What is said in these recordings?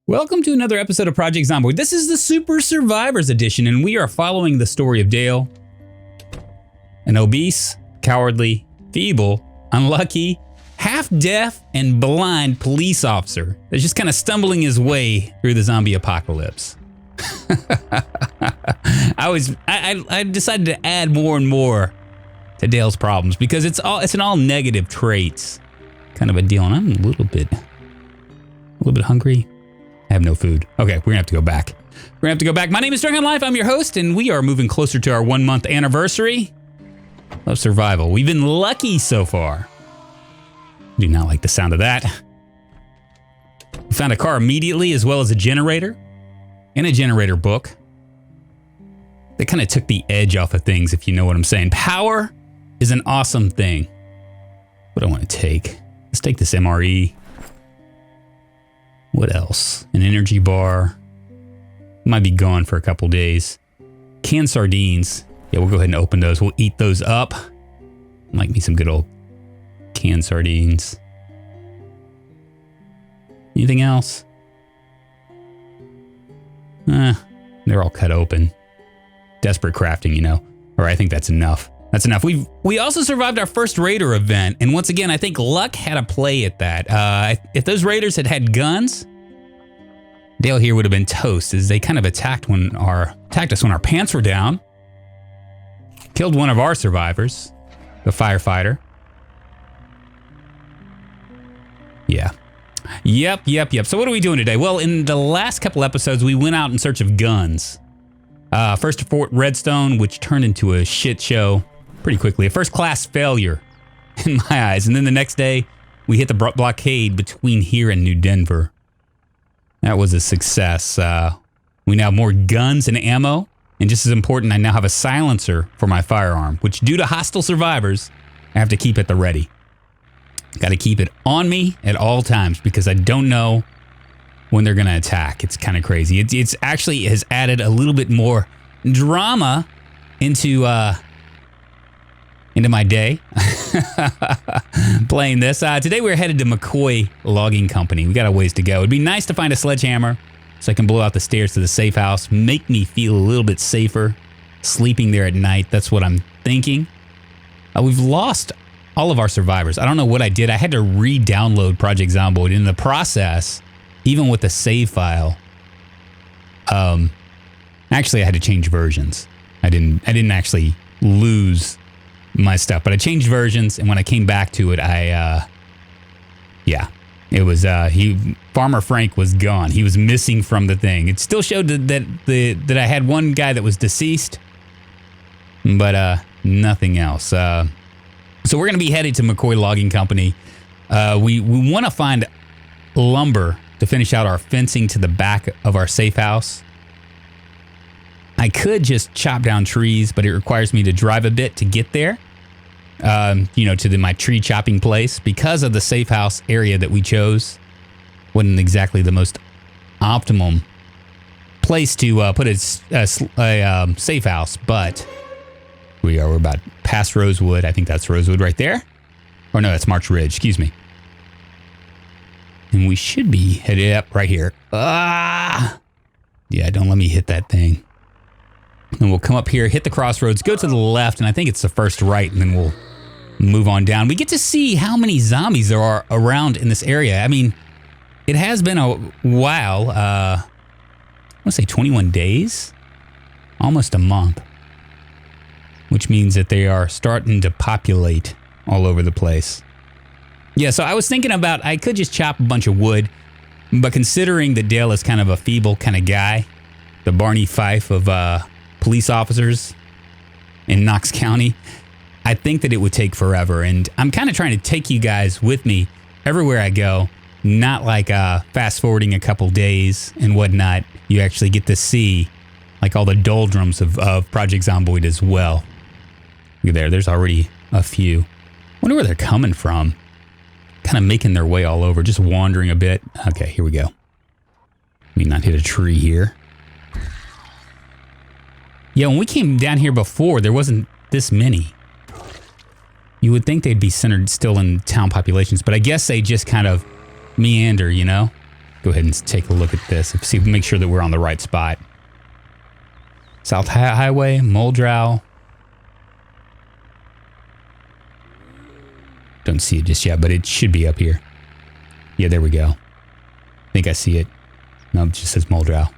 Welcome to another episode of Project Zomboid. This is the Super Survivors Edition, and we are following the story of Dale, an obese, cowardly, feeble, unlucky, half-deaf, and blind police officer that's just kind of stumbling his way through the zombie apocalypse. I decided to add more and more to Dale's problems because it's an all negative traits kind of a deal, and I'm a little bit hungry. I have no food. Okay, we're gonna have to go back. My name is Drunkonlife. I'm your host, and we are moving closer to our 1-month anniversary of survival. We've been lucky so far. Do not like the sound of that. We found a car immediately, as well as a generator and a generator book. They kind of took the edge off of things, if you know what I'm saying. Power is an awesome thing. What do I want to take? Let's take this MRE. What else? An energy bar. Might be gone for a couple days. Canned sardines. Yeah, we'll go ahead and open those. We'll eat those up. Like me some good old canned sardines. Anything else? They're all cut open. Desperate crafting, you know. Or I think that's enough. That's enough. We also survived our first raider event, and once again, I think luck had a play at that. If those raiders had had guns, Dale here would have been toast, as they kind of attacked us when our pants were down. Killed one of our survivors, the firefighter. Yeah. Yep. So what are we doing today? Well, in the last couple episodes, we went out in search of guns. First to Fort Redstone, which turned into a shit show pretty quickly. A first-class failure in my eyes. And then the next day, we hit the blockade between here and New Denver. That was a success. We now have more guns and ammo. And just as important, I now have a silencer for my firearm, which due to hostile survivors, I have to keep at the ready. Got to keep it on me at all times because I don't know when they're going to attack. It's kind of crazy. It's actually has added a little bit more drama into my day playing this. Today we're headed to McCoy Logging Company. We got a ways to go. It'd be nice to find a sledgehammer so I can blow out the stairs to the safe house, make me feel a little bit safer sleeping there at night. That's what I'm thinking. We've lost all of our survivors. I don't know what I did. I had to re-download Project Zomboid. In the process, even with the save file, actually I had to change versions. I didn't actually lose my stuff, but I changed versions, and when I came back to it, it was Farmer Frank was gone. He was missing from the thing. It still showed that I had one guy that was deceased, but nothing else. So we're gonna be headed to McCoy Logging Company. We want to find lumber to finish out our fencing to the back of our safe house. I could just chop down trees, but it requires me to drive a bit to get there. To my tree chopping place. Because of the safe house area that we chose, wasn't exactly the most optimum place to put a safe house, but we're about past Rosewood. I think that's Rosewood right there. Or no, that's March Ridge, excuse me. And we should be headed up right here. Yeah, don't let me hit that thing. And we'll come up here, hit the crossroads, go to the left, and I think it's the first right, and then we'll move on down. We get to see how many zombies there are around in this area. I mean, it has been a while. I want to say 21 days? Almost a month. Which means that they are starting to populate all over the place. Yeah, so I was thinking about, I could just chop a bunch of wood, but considering that Dale is kind of a feeble kind of guy, the Barney Fife of police officers in Knox County, I think that it would take forever. And I'm kind of trying to take you guys with me everywhere I go, not like fast forwarding a couple days and whatnot. You actually get to see like all the doldrums of Project Zomboid as well. Look at there's already a few. Wonder where they're coming from. Kind of making their way all over, just wandering a bit. Okay, here we go. Let me not hit a tree here. Yeah, when we came down here before, there wasn't this many. You would think they'd be centered still in town populations, but I guess they just kind of meander, you know? go ahead and take a look at this. See, make sure that we're on the right spot. South Highway, Muldrow. Don't see it just yet, but it should be up here. Yeah, there we go. I think I see it. No, it just says Muldrow.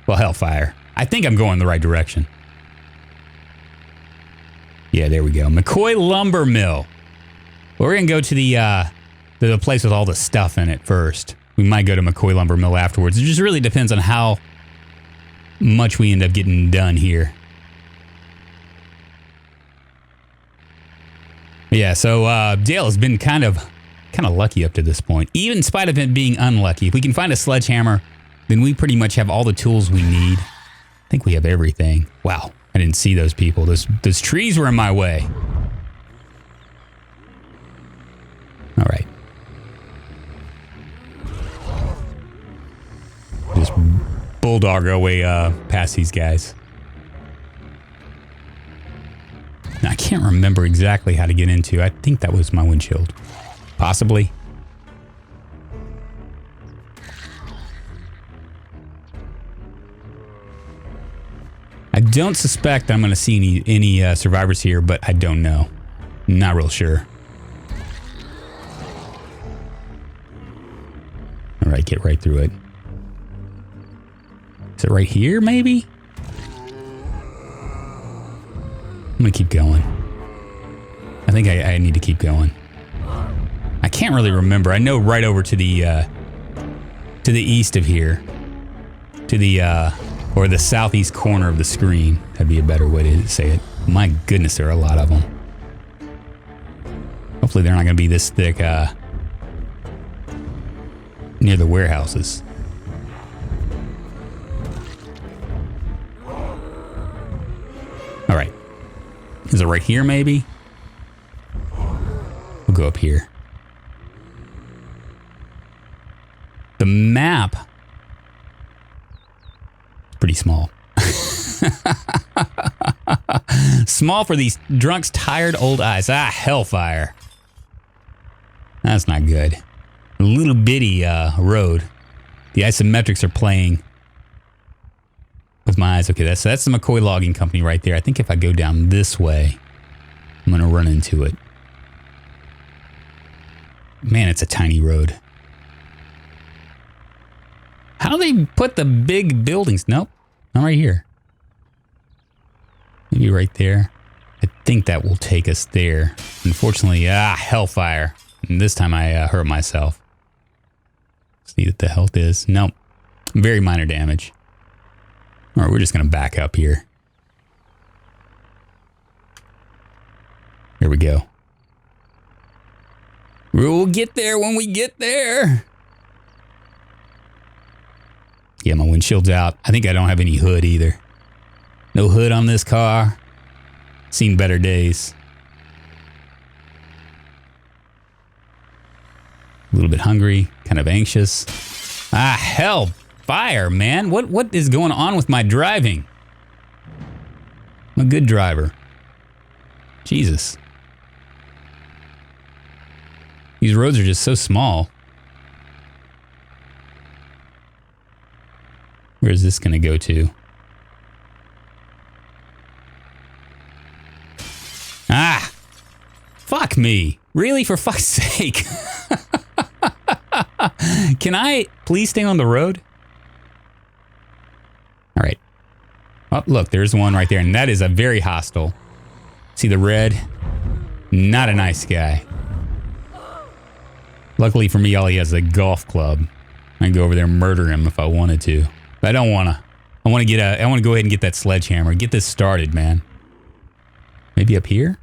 Well, Hellfire. I think I'm going the right direction. Yeah, there we go. McCoy Lumber Mill. Well, we're going to go to the place with all the stuff in it first. We might go to McCoy Lumber Mill afterwards. It just really depends on how much we end up getting done here. Yeah, so Dale has been kind of lucky up to this point. Even in spite of it being unlucky, if we can find a sledgehammer, then we pretty much have all the tools we need. I think we have everything. Wow, I didn't see those people. Those trees were in my way. All right. Just bulldog our way past these guys. Now, I can't remember exactly how to get into. I think that was my windshield. Possibly. I don't suspect I'm going to see any survivors here, but I don't know. Not real sure. All right, get right through it. Is it right here, maybe? I'm gonna keep going. I think I need to keep going. I can't really remember. I know right over to the east of here, to the or the southeast corner of the screen. That'd be a better way to say it. My goodness, there are a lot of them. Hopefully, they're not gonna be this thick near the warehouses. All right. Is it right here, maybe? We'll go up here. The map is pretty small. Small for these drunks' tired old eyes. Ah, hellfire. That's not good. A little bitty road. The isometrics are playing with my eyes. Okay, that's the McCoy Logging Company right there. I think if I go down this way, I'm going to run into it. Man, it's a tiny road. How do they put the big buildings? Nope, not right here. Maybe right there. I think that will take us there. Unfortunately, hellfire. And this time I hurt myself. See what the health is. Nope, very minor damage. All right, we're just going to back up here. Here we go. We'll get there when we get there. Yeah, my windshield's out. I think I don't have any hood either. No hood on this car. Seen better days. A little bit hungry, kind of anxious. Hell. Fire, man. What is going on with my driving? I'm a good driver. Jesus. These roads are just so small. Where is this going to go to? Fuck me. Really? For fuck's sake. Can I please stay on the road? All right. Oh, look, there's one right there, and that is a very hostile. See the red? Not a nice guy. Luckily for me, all he has is a golf club. I can go over there and murder him if I wanted to. But I don't want to. I want to go ahead and get that sledgehammer. Get this started, man. Maybe up here?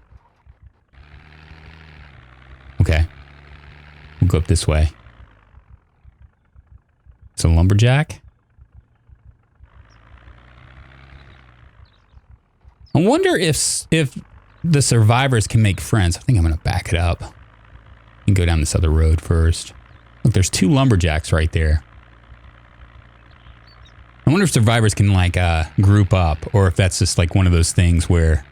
Okay. We'll go up this way. It's a lumberjack. I wonder if the survivors can make friends. I think I'm going to back it up and go down this other road first. Look, there's two lumberjacks right there. I wonder if survivors can like group up, or if that's just like one of those things where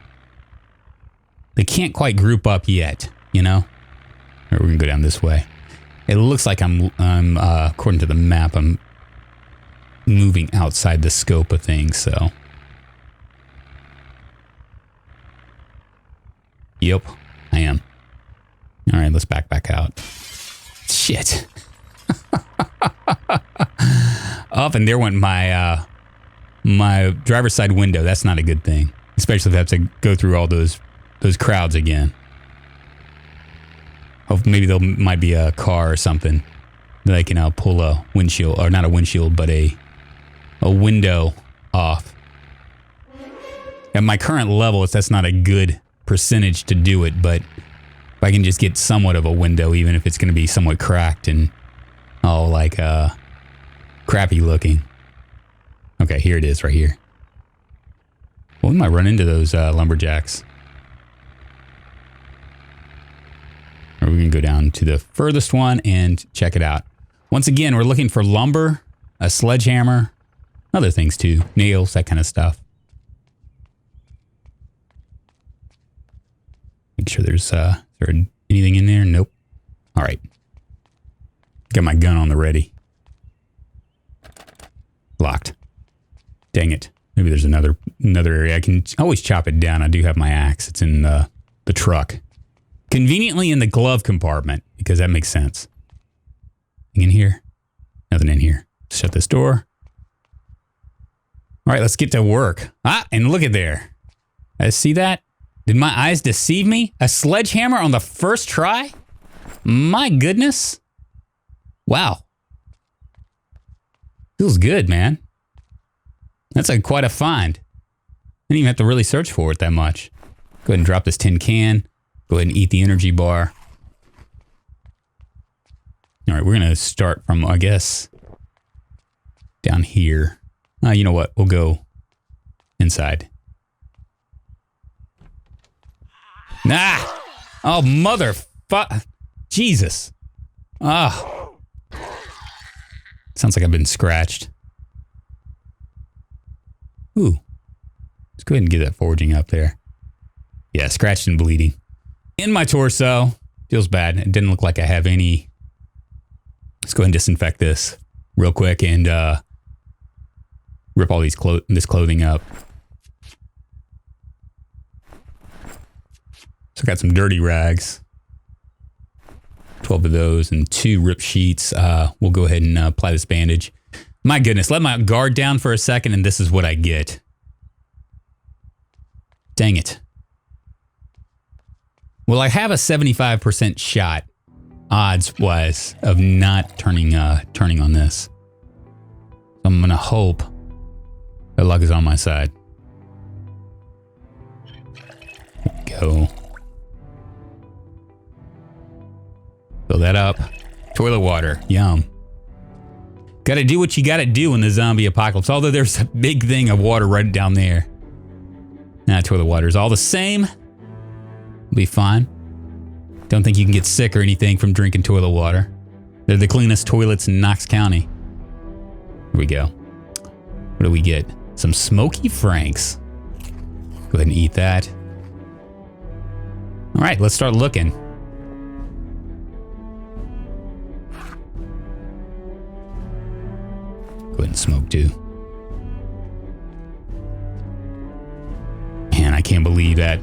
they can't quite group up yet, you know? Or we're going to go down this way. It looks like I'm according to the map, I'm moving outside the scope of things, so. Yep, I am. All right, let's back out. Shit. Up and there went my my driver's side window. That's not a good thing, especially if I have to go through all those crowds again. Hope maybe there might be a car or something that I can pull a windshield, or not a windshield, but a window off. At my current level, that's not a good percentage to do it, but if I can just get somewhat of a window, even if it's going to be somewhat cracked and all like crappy looking. Okay, here it is right here. Well, we might run into those lumberjacks. Or we can go down to the furthest one and check it out. Once again, we're looking for lumber, a sledgehammer, other things too, nails, that kind of stuff. Make sure there's, is there anything in there? Nope. All right. Got my gun on the ready. Locked. Dang it. Maybe there's another area. I can always chop it down. I do have my axe. It's in the truck. Conveniently in the glove compartment, because that makes sense. Anything in here? Nothing in here. Shut this door. All right, let's get to work. Ah, and look at there. See that? Did my eyes deceive me? A sledgehammer on the first try? My goodness. Wow. Feels good, man. That's quite a find. Didn't even have to really search for it that much. Go ahead and drop this tin can. Go ahead and eat the energy bar. All right, we're going to start from, I guess, down here. You know what? We'll go inside. Nah! Oh, motherfuck. Jesus. Oh. Sounds like I've been scratched. Ooh. Let's go ahead and get that foraging up there. Yeah, scratched and bleeding. In my torso. Feels bad. It didn't look like I have any. Let's go ahead and disinfect this real quick and rip all this clothing up. So I got some dirty rags. 12 of those and 2 rip sheets. We'll go ahead and apply this bandage. My goodness, let my guard down for a second and this is what I get. Dang it. Well, I have a 75% shot, odds-wise, of not turning on this. So I'm going to hope that luck is on my side. Here we go. Fill that up. Toilet water. Yum. Gotta do what you gotta do in the zombie apocalypse. Although there's a big thing of water right down there. Nah, toilet water is all the same. Be fine. Don't think you can get sick or anything from drinking toilet water. They're the cleanest toilets in Knox County. Here we go. What do we get? Some Smoky Franks. Go ahead and eat that. All right, let's start looking. Go ahead and smoke too. Man, I can't believe that.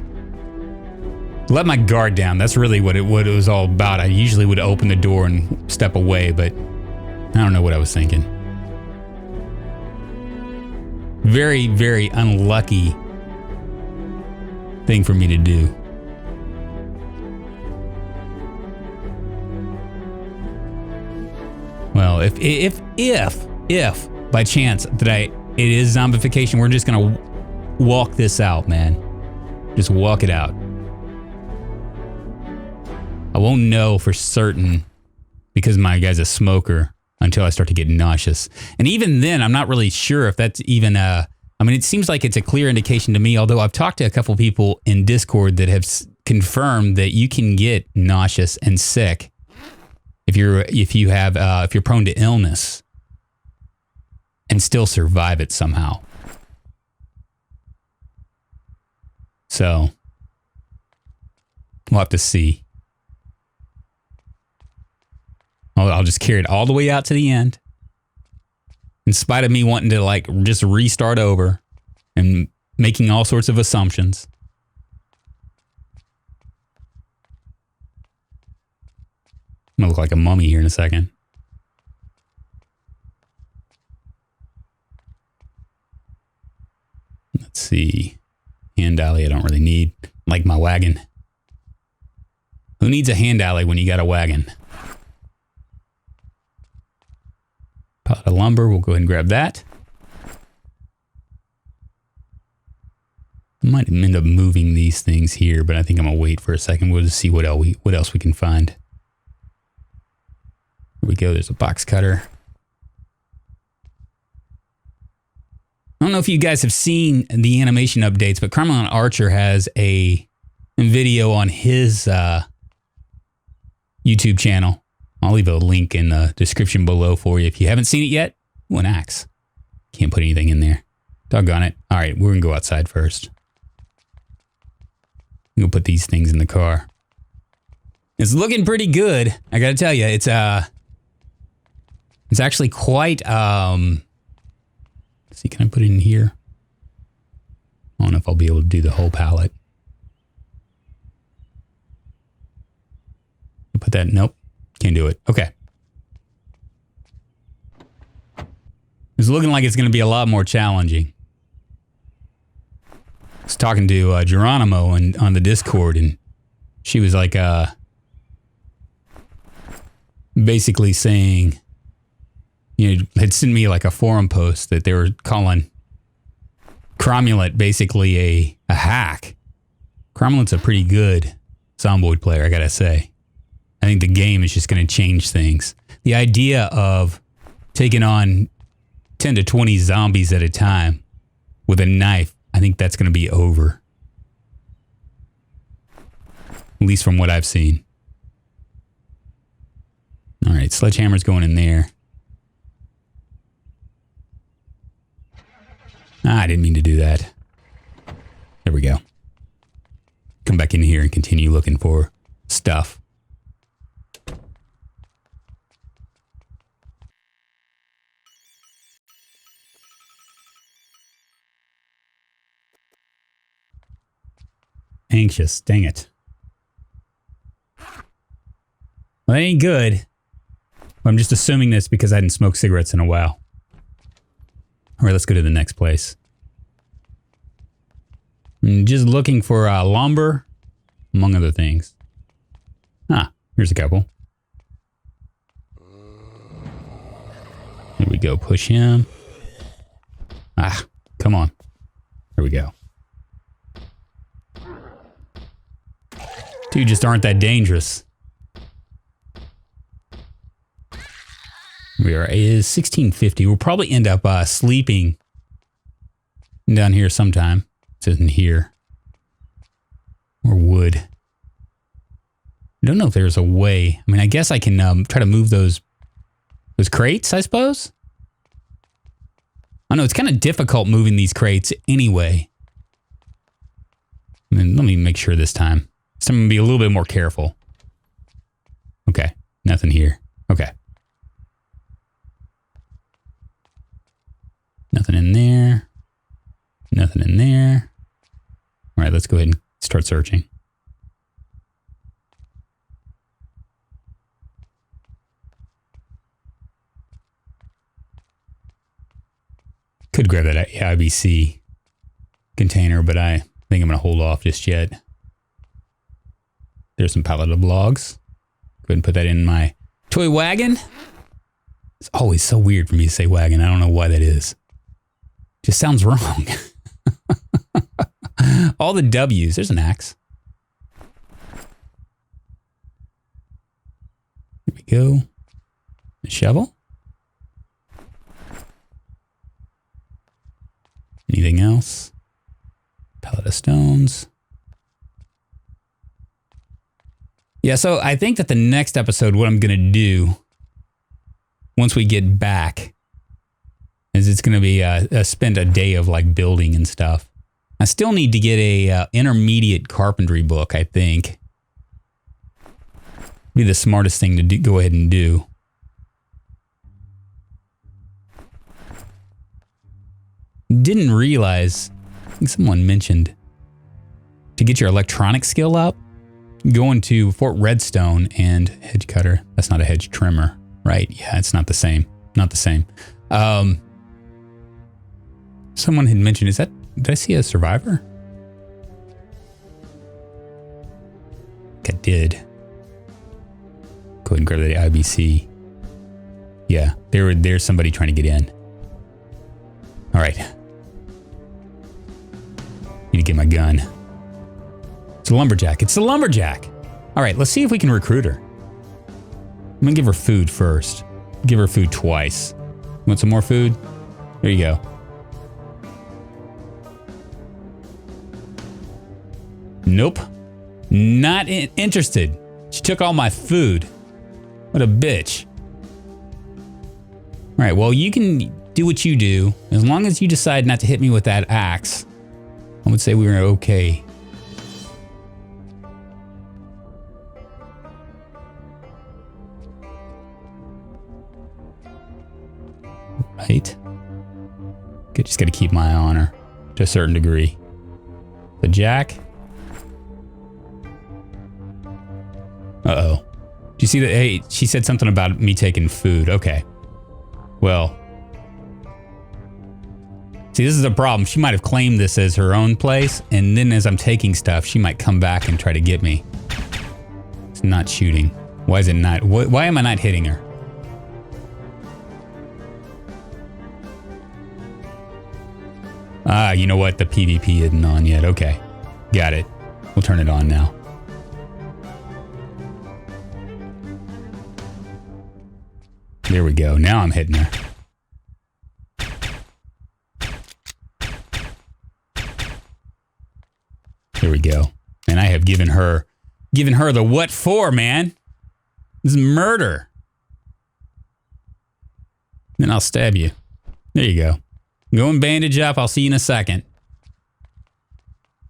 Let my guard down. That's really what it was all about. I usually would open the door and step away, but I don't know what I was thinking. Very, very unlucky thing for me to do. Well, if by chance that it is zombification, we're just gonna walk this out, man. Just walk it out. I won't know for certain because my guy's a smoker until I start to get nauseous. And even then, I'm not really sure if that's even I mean, it seems like it's a clear indication to me, although I've talked to a couple people in Discord that have confirmed that you can get nauseous and sick if you're prone to illness and still survive it somehow. So we'll have to see. I'll just carry it all the way out to the end. In spite of me wanting to like just restart over and making all sorts of assumptions. I'm gonna look like a mummy here in a second. Let's see. Hand alley I don't really need. Like my wagon. Who needs a hand alley when you got a wagon? Pallet of lumber, we'll go ahead and grab that. I might end up moving these things here, but I think I'm gonna wait for a second. We'll just see what else we can find. Here we go, there's a box cutter. I don't know if you guys have seen the animation updates, but Carmine Archer has a video on his YouTube channel. I'll leave a link in the description below for you. If you haven't seen it yet, ooh, an axe. Can't put anything in there. Doggone it. All right, we're going to go outside first. We'll put these things in the car. It's looking pretty good. I got to tell you, it's actually quite... let's see, can I put it in here? I don't know if I'll be able to do the whole pallet. Put that, nope, can't do it. Okay. It's looking like it's going to be a lot more challenging. I was talking to Geronimo on the Discord, and she was like, basically saying, you know, had sent me like a forum post that they were calling Cromulent basically a hack. Cromulent's a pretty good Zomboid player, I gotta say. I think the game is just going to change things. The idea of taking on 10 to 20 zombies at a time with a knife, I think that's going to be over. At least from what I've seen. All right, sledgehammer's going in there. I didn't mean to do that. There we go. Come back in here and continue looking for stuff. Anxious, dang it. Well, that ain't good. I'm just assuming this because I hadn't smoked cigarettes in a while. All right, let's go to the next place. I'm just looking for lumber, among other things. Ah, here's a couple. Here we go, push him. Ah, come on. Here we go. Two just aren't that dangerous. We are is 1650. We'll probably end up sleeping down here sometime. It's in here. Or wood. I don't know if there's a way. I mean, I guess I can try to move those crates, I suppose. I know it's kind of difficult moving these crates anyway. I mean, let me make sure this time. So I'm going to be a little bit more careful. Okay, nothing here. Okay. Nothing in there. Nothing in there. All right, let's go ahead and start searching. Could grab that IBC container, but I think I'm going to hold off just yet. There's some pallet of logs. Go ahead and put that in my toy wagon. It's always so weird for me to say wagon. I don't know why that is. Just sounds wrong. All the W's. There's an axe. Here we go. A shovel. Anything else? Pallet of stones. Yeah, so I think that the next episode, what I'm going to do, once we get back, is it's going to be spend a day of like building and stuff. I still need to get a intermediate carpentry book, I think. Be the smartest thing to go ahead and do. Didn't realize, I think someone mentioned, to get your electronic skill up, go into Fort Redstone and hedge cutter. That's not a hedge trimmer, right? Yeah, it's not the same. Not the same. Someone had mentioned, did I see a survivor? I think I did. Go ahead and grab the IBC. Yeah, there's somebody trying to get in. All right. Need to get my gun. It's a lumberjack. It's a lumberjack. All right, let's see if we can recruit her. I'm gonna give her food first. Give her food twice. Want some more food? There you go. Nope. Not interested. She took all my food. What a bitch. All right, well, you can do what you do. As long as you decide not to hit me with that axe, I would say we were okay. Right? Just got to keep my eye on her to a certain degree. The jack. Uh-oh. Do you see that? Hey, she said something about me taking food. Okay. Well. See, this is a problem. She might have claimed this as her own place, and then as I'm taking stuff, she might come back and try to get me. It's not shooting. Why is it not? Why am I not hitting her? Ah, you know what? The PvP isn't on yet. Okay. Got it. We'll turn it on now. There we go. Now I'm hitting her. There we go. And I have given her the what for, man. This is murder. Then I'll stab you. There you go. Go and bandage up. I'll see you in a second.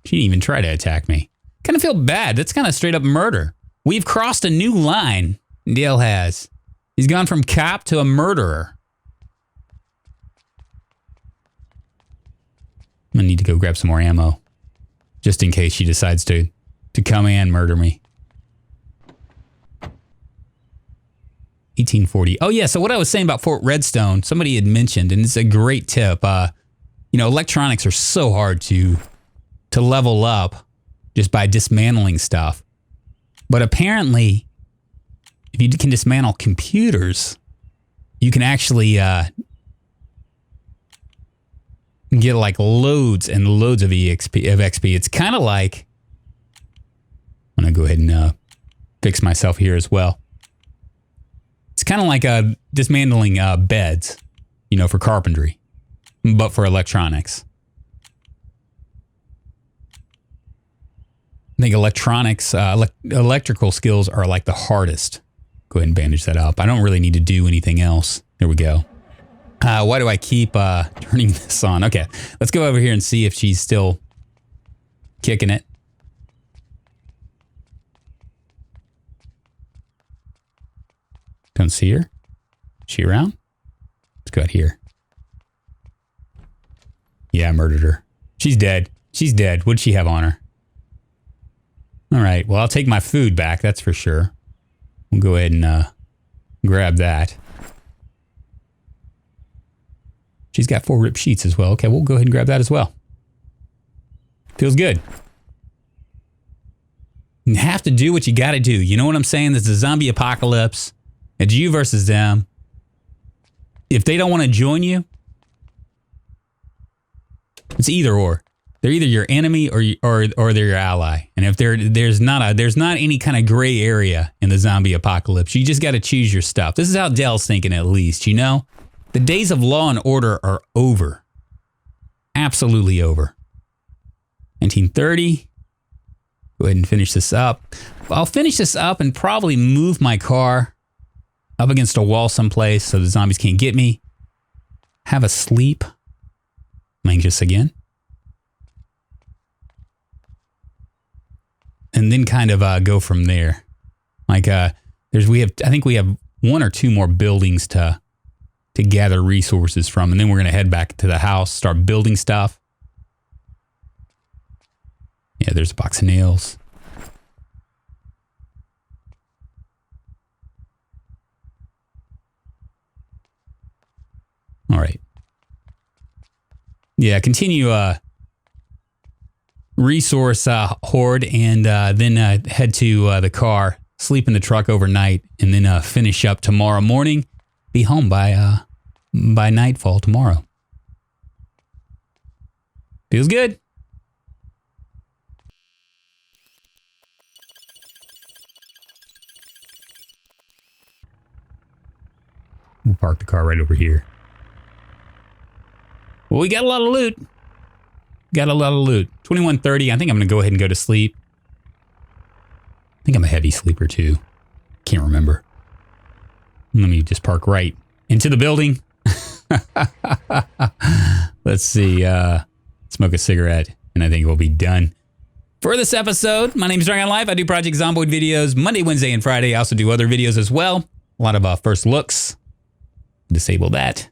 She didn't even try to attack me. Kind of feel bad. That's kind of straight up murder. We've crossed a new line. Dale has. He's gone from cop to a murderer. I'm gonna need to go grab some more ammo. Just in case she decides to come and murder me. 1840. Oh yeah, so what I was saying about Fort Redstone, somebody had mentioned, and it's a great tip. You know, electronics are so hard to level up just by dismantling stuff. But apparently, if you can dismantle computers, you can actually get like loads and loads of XP. It's kind of like, I'm gonna go ahead and fix myself here as well. It's kind of like dismantling beds, you know, for carpentry, but for electronics. I think electronics, electrical skills are like the hardest. Go ahead and bandage that up. I don't really need to do anything else. There we go. Why do I keep turning this on? Okay, let's go over here and see if she's still kicking it. Don't see her. Is she around? Let's go out here. Yeah, I murdered her. She's dead. She's dead. What'd she have on her? All right, well, I'll take my food back, that's for sure. We'll go ahead and grab that. She's got 4 ripped sheets as well. Okay, we'll go ahead and grab that as well. Feels good. You have to do what you got to do. You know what I'm saying? There's a zombie apocalypse. It's you versus them. If they don't want to join you, it's either or. They're either your enemy or they're your ally. And if there's not any kind of gray area in the zombie apocalypse, you just got to choose your stuff. This is how Dell's thinking, at least. You know, the days of law and order are over. Absolutely over. 1930. Go ahead and finish this up. I'll finish this up and probably move my car up against a wall someplace so the zombies can't get me. Have a sleep. I'm anxious again. And then kind of go from there. Like I think we have 1 or 2 more buildings to to gather resources from. And then we're going to head back to the house, start building stuff. Yeah, there's a box of nails. All right. Yeah, continue resource hoard and then head to the car, sleep in the truck overnight, and then finish up tomorrow morning. Be home by nightfall tomorrow. Feels good. We'll park the car right over here. Well, we got a lot of loot. 21:30. I think I'm going to go ahead and go to sleep. I think I'm a heavy sleeper too. Can't remember. Let me just park right into the building. Let's see. Smoke a cigarette, and I think we'll be done for this episode. My name is Drunkonlife. I do Project Zomboid videos Monday, Wednesday, and Friday. I also do other videos as well. A lot of first looks. Disable that.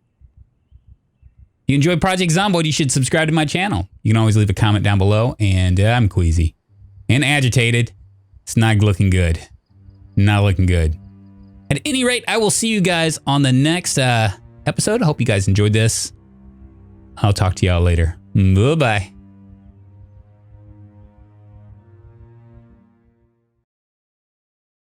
If you enjoy Project Zomboid, you should subscribe to my channel. You can always leave a comment down below, and I'm queasy and agitated. It's not looking good. Not looking good. At any rate, I will see you guys on the next episode. I hope you guys enjoyed this. I'll talk to y'all later. Bye-bye.